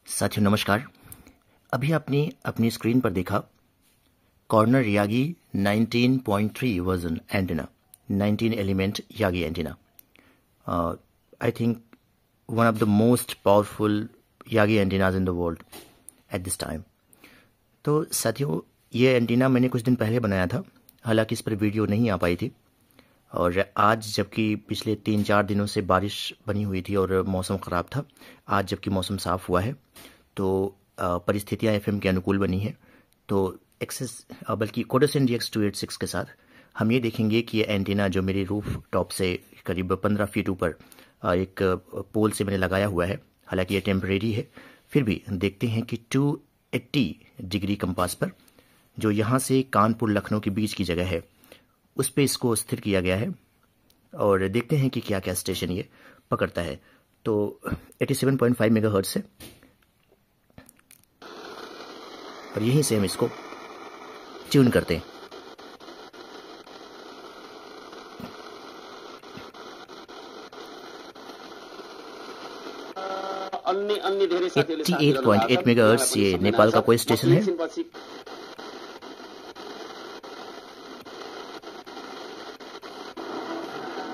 साथियों नमस्कार। अभी आपने अपनी स्क्रीन पर देखा corner Yagi 19.3 version antenna, 19 element Yagi antenna. I think one of the most powerful Yagi antennas in the world at this time. तो साथियों ये एंटीना मैंने कुछ दिन पहले बनाया था, हालांकि इस पर वीडियो नहीं आ पाई थी। और आज जबकि पिछले 3-4 दिनों से बारिश बनी हुई थी और मौसम ख़राब था, आज जबकि मौसम साफ़ हुआ है तो परिस्थितियाँ एफएम के अनुकूल बनी है। तो एक्सेस बल्कि कोडोसिन DX286 के साथ हम ये देखेंगे कि ये एंटीना जो मेरी रूफ टॉप से करीब 15 फीट ऊपर एक पोल से मैंने लगाया हुआ है, हालांकि ये टेम्परेरी है, फिर भी देखते हैं कि 280 डिग्री कंपास पर जो यहाँ से कानपुर लखनऊ के बीच की जगह है उस पर इसको स्थिर किया गया है। और देखते हैं कि क्या क्या स्टेशन ये पकड़ता है। तो 87.5 मेगाहर्ट्ज़ है और यहीं से हम इसको ट्यून करते हैं। अन्य 88.8 मेगाहर्ट्ज़ ये नेपाल का कोई स्टेशन है। है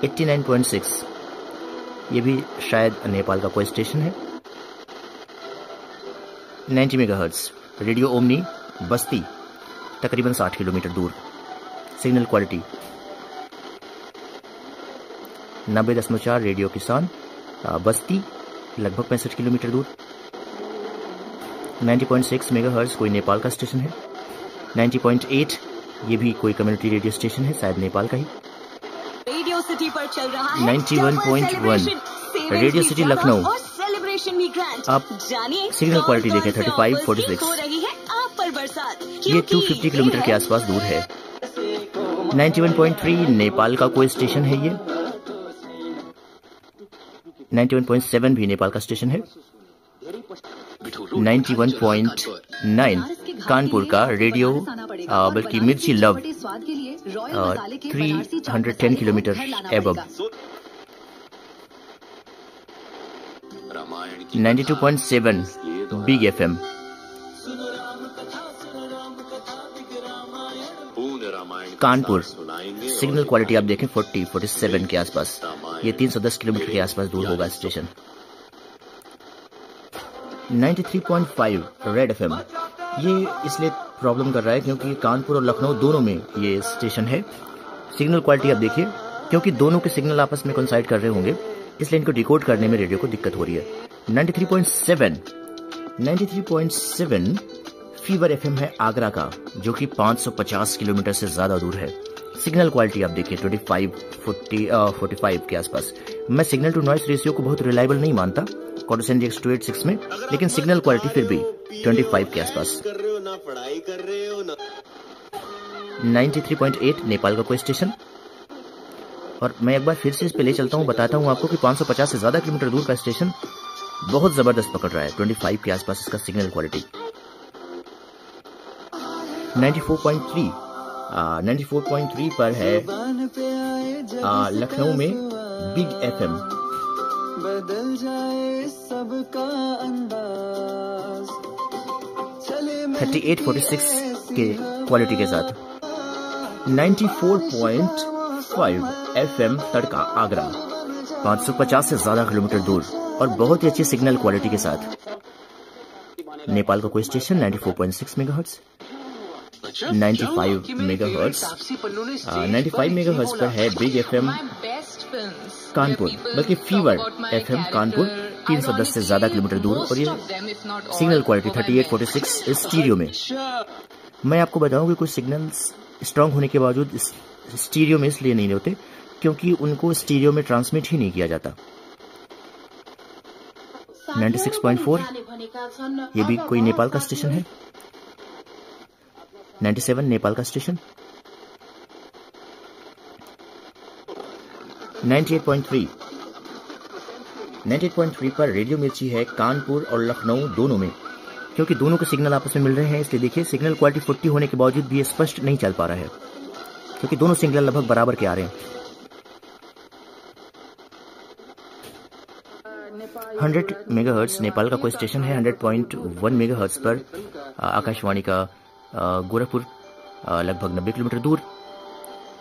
89.6 ये भी शायद नेपाल का कोई स्टेशन है। 90 मेगाहर्ट्ज़ रेडियो ओमनी बस्ती, तकरीबन 60 किलोमीटर दूर। सिग्नल क्वालिटी 90.4 रेडियो किसान बस्ती, लगभग 65 किलोमीटर दूर। 90.6 मेगाहर्ट्ज़ कोई नेपाल का स्टेशन है। 90.8 ये भी कोई कम्युनिटी रेडियो स्टेशन है, शायद नेपाल का ही। रेडियो सिटी पर चल रहा है 91.1 रेडियो सिटी लखनऊ। आप सिग्नल क्वालिटी देखें 3546, ये 250 किलोमीटर के आसपास दूर है। 91.3 नेपाल का कोई स्टेशन है ये। 91.7 भी नेपाल का स्टेशन है। 91.9 कानपुर का रेडियो बल्कि मिर्ची love 310 kilometre above. 92.7 big FM Kanpur. Signal quality आप देखें 47 के आसपास, ये 310 किलोमीटर के आसपास दूर होगा स्टेशन। 93.5 रेड FM ये इसलिए प्रॉब्लम कर रहा है क्योंकि कानपुर और लखनऊ दोनों में ये स्टेशन है। सिग्नल क्वालिटी आप देखिए, क्योंकि दोनों के सिग्नल आपस में कोइंसाइड कर रहे होंगे इसलिए इनको डिकोड करने में रेडियो को दिक्कत हो रही है। 93.7 फीवर FM है आगरा का, जो कि 550 किलोमीटर से ज़्यादा दूर है। सिग्नल क्वालिटी आप देखिए 45 के आसपास। मैं सिग्नल टू नॉइस रेशियो को बहुत रिलायबल नहीं मानता कोडोसिन DX286 में, लेकिन सिग्नल क्वालिटी फिर भी 25 के आसपास। 93.8 नेपाल का कोई स्टेशन। और मैं एक बार फिर से इस पे ले चलता हूँ, बताता हूँ आपको कि 550 से ज़्यादा किलोमीटर दूर का स्टेशन बहुत ज़बरदस्त पकड़ रहा है। 25 के आसपास इसका सिग्नल क्वालिटी। 94.3 पर है लखनऊ में बिग FM। बदल जाए सबका अंदाज 3846 के क्वालिटी के साथ। 94.5 FM तड़का आगरा, 550 से ज्यादा किलोमीटर दूर और बहुत ही अच्छी सिग्नल क्वालिटी के साथ। नेपाल का कोई स्टेशन 94.6 मेगाहर्ट्ज़। 95 मेगाहर्ट्ज़ 95 मेगाहर्ट्ज़ पर है बिग FM कानपुर, बल्कि फीवर FM कानपुर, 310 से ज्यादा किलोमीटर दूर। और ये सिग्नल क्वालिटी 3846 स्टीरियो में। मैं आपको बताऊं कि कुछ सिग्नल्स स्ट्रांग होने के बावजूद स्टीरियो में इसलिए नहीं होते क्योंकि उनको स्टीरियो में ट्रांसमिट ही नहीं किया जाता। 96.4 ये भी कोई नेपाल का स्टेशन है। 97 नेपाल का स्टेशन। 98.3 पर रेडियो मिर्ची है कानपुर और लखनऊ दोनों में, क्योंकि दोनों के सिग्नल आपस में मिल रहे हैं इसलिए देखिए सिग्नल क्वालिटी 40 होने के बावजूद भी ये स्पष्ट नहीं चल पा रहा है क्योंकि दोनों सिग्नल लगभग बराबर के आ रहे हैं। 100 मेगाहर्ट्ज नेपाल का कोई स्टेशन है। 100.1 मेगाहर्ट्ज पर आकाशवाणी का गोरखपुर लगभग 90 किलोमीटर दूर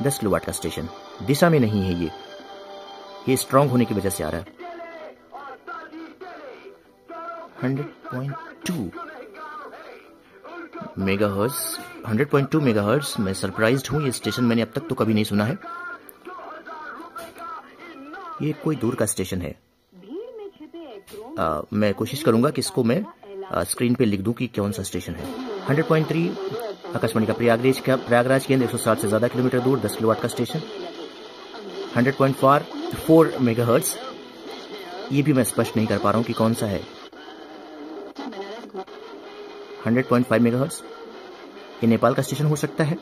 10 किलोवाट का स्टेशन। दिशा में नहीं है ये स्ट्रांग होने की वजह से आ रहा है। 100.2 मेगाहर्ट्ज 100.2 मेगाहर्ट्ज। मैं सरप्राइज्ड हूँ, ये स्टेशन मैंने अब तक तो कभी नहीं सुना है। ये कोई दूर का स्टेशन है। मैं कोशिश करूंगा कि इसको मैं स्क्रीन पे लिख दूं कि कौन सा स्टेशन है। 100.3 आकाशवाणी का प्रयागराज केंद्र 160 से ज्यादा किलोमीटर दूर 10 किलोवाट का स्टेशन। 100.4 मेगाहर्ट्ज, ये भी मैं स्पष्ट नहीं कर पा रहा हूं कि कौन सा है। 100.5 मेगाहर्ट्ज, ये नेपाल का स्टेशन हो सकता है।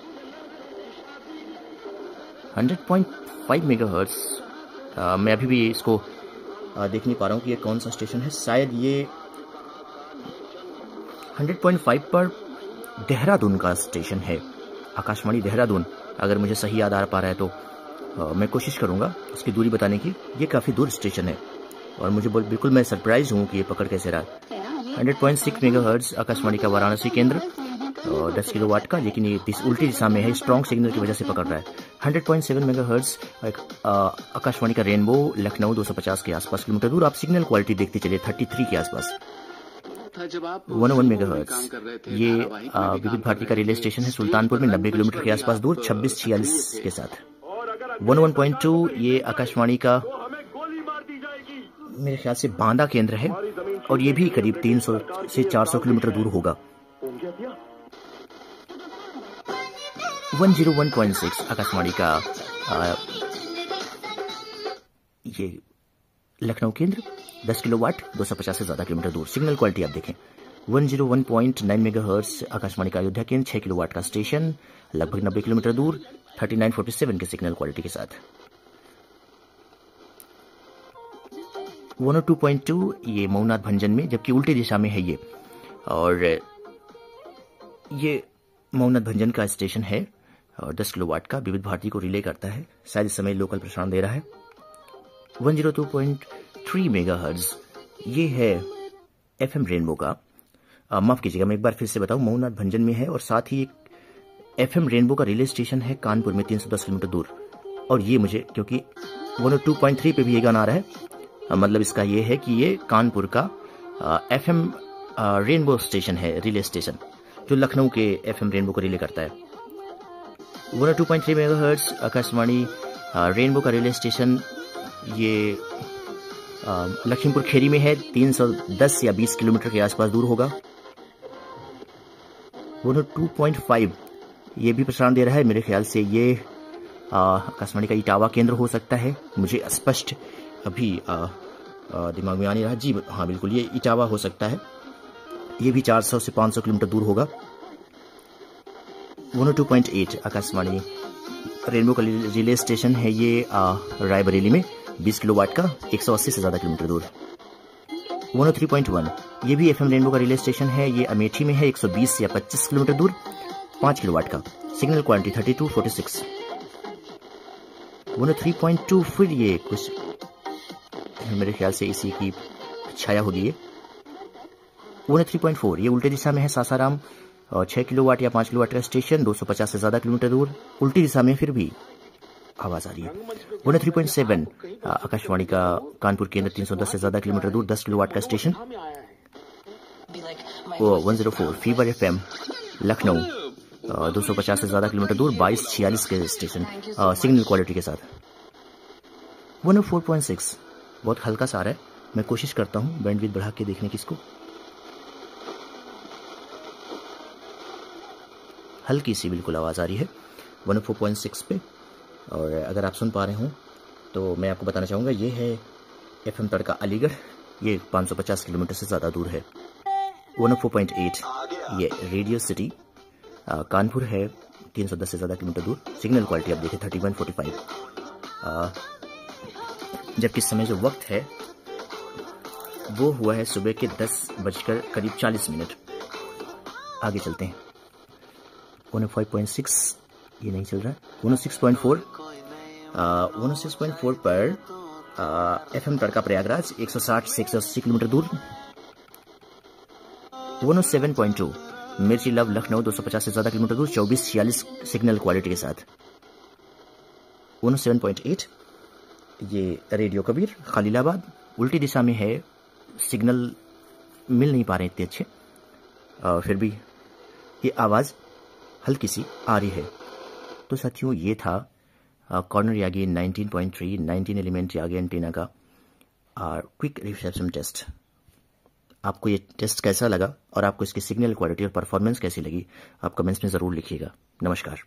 100.5 मेगाहर्ट्ज, मैं अभी भी इसको देख नहीं पा रहा हूं कि ये कौन सा स्टेशन है। शायद ये 100.5 पर देहरादून का स्टेशन है, आकाशवाणी देहरादून। अगर मुझे सही याद आ पा रहा है तो मैं कोशिश करूंगा इसकी दूरी बताने की। ये काफी दूर स्टेशन है और मुझे बिल्कुल मैं सरप्राइज हूं कि ये पकड़ कैसे रहा। 100.6 मेगाहर्ट्ज आकाशवाणी का वाराणसी केंद्र 10 किलोवाट का, लेकिन ये उल्टी दिशा में है, स्ट्रॉन्ग सिग्नल की वजह से पकड़ रहा है। 100.7 मेगाहर्ट्ज आकाशवाणी का रेनबो लखनऊ 250 के आसपास किलोमीटर दूर। आप सिग्नल क्वालिटी देखते चलिए 33 के आसपास। 101 मेगाहर्ट्ज, ये विविध भारती का रिले स्टेशन है सुल्तानपुर में 90 किलोमीटर के आसपास दूर 2646 के साथ। 101.2 ये आकाशवाणी का मेरे ख्याल से बांदा केंद्र है और ये भी करीब 300 से 400 किलोमीटर दूर होगा। 101.6 आकाशवाणी का ये लखनऊ केंद्र 10 किलोवाट 250 से ज्यादा किलोमीटर दूर। सिग्नल क्वालिटी आप देखें। 101.9 मेगाहर्ट्ज आकाशवाणी का अयोध्या केंद्र 6 किलोवाट का स्टेशन लगभग 90 किलोमीटर दूर 3947 के सिग्नल क्वालिटी के साथ। 102.2 ये मऊनाथ भंजन में, जबकि उल्टी दिशा में है ये, और ये मऊनाथ भंजन का स्टेशन है और 10 किलोवाट का विविध भारती को रिले करता है। शायद इस समय लोकल प्रसारण दे रहा है। 102.3 मेगाहर्ट्ज ये है एफएम रेनबो का, माफ कीजिएगा मैं एक बार फिर से बताऊं, मऊनाथ भंजन में है और साथ ही एक एफएम रेनबो का रिले स्टेशन है कानपुर में 310 किलोमीटर दूर। और ये मुझे क्योंकि 102.3 पे भी ये गाना आ रहा है, मतलब इसका ये है कि ये कानपुर का एफएम रेनबो स्टेशन है, रिले स्टेशन, जो लखनऊ के एफएम रेनबो को रिले करता है। 102.3 मेगाहर्ट्ज आकाशवाणी रेनबो का रिले स्टेशन ये लखीमपुर खेरी में है, 310 या 20 किलोमीटर के आसपास दूर होगा। 102.5 ये भी प्रसारण दे रहा है, मेरे ख्याल से ये आकाशवाणी का इटावा केंद्र हो सकता है, मुझे स्पष्ट अभी दिमाग में आ नहीं रहा। जी हाँ बिल्कुल, ये इटावा हो सकता है, ये भी 400 से 500 किलोमीटर दूर होगा। 102.8 आकाशवाणी रेनबो का रिले स्टेशन है ये रायबरेली में 20 किलोवाट का 180 से ज्यादा किलोमीटर दूर। 103.1 ये भी एफएम रेनबो का रिले स्टेशन है, ये अमेठी में है 120 या 25 किलोमीटर दूर 5 किलोवाट का, सिग्नल क्वालिटी 3246। 103.2 फिर ये कुछ मेरे ख्याल से इसी की छाया होगी ये। 103.4 ये उल्टे दिशा में है सासाराम और 6 किलोवाट या 5 किलोवाट का स्टेशन 250 से ज्यादा किलोमीटर दूर, उल्टी दिशा में फिर भी आवाज आ रही है। 103.7 आकाशवाणी का कानपुर केंद्र 310 से ज्यादा किलोमीटर दूर 10 किलोवाट का स्टेशन। 104 फीवर एफएम लखनऊ 250 से ज्यादा किलोमीटर दूर 2246 के स्टेशन सिग्नल क्वालिटी के साथ। 104.6 बहुत हल्का सा आ रहा है, मैं कोशिश करता हूँ बैंडविड्थ बढ़ा के देखने की इसको। हल्की सी बिल्कुल आवाज आ रही है 104.6 पे। और अगर आप सुन पा रहे हो तो मैं आपको बताना चाहूँगा ये है एफएम तड़का अलीगढ़, ये 550 किलोमीटर से ज़्यादा दूर है। 104.8 ये रेडियो सिटी कानपुर है 310 से ज़्यादा किलोमीटर दूर, सिग्नल क्वालिटी आप देखें 3145। जबकि इस समय जो वक्त है वो हुआ है सुबह के 10:40 आगे चलते हैं। 105.6 ये नहीं चल रहा है। 106.4 106.4 पर FM तड़का प्रयागराज 160 से 180 किलोमीटर दूर। 107.2 मिर्ची लव लखनऊ 250 से ज़्यादा किलोमीटर दूर 2446 सिग्नल क्वालिटी के साथ। 107.8 ये रेडियो कबीर खलीलाबाद, उल्टी दिशा में है, सिग्नल मिल नहीं पा रहे इतने अच्छे, फिर भी ये आवाज़ हल्की सी आ रही है। तो साथियों ये था corner Yagi 19.3 19 element Yagi antenna का क्विक रिसेप्शन टेस्ट। आपको ये टेस्ट कैसा लगा और आपको इसकी सिग्नल क्वालिटी और परफॉर्मेंस कैसी लगी, आप कमेंट्स में ज़रूर लिखिएगा। नमस्कार।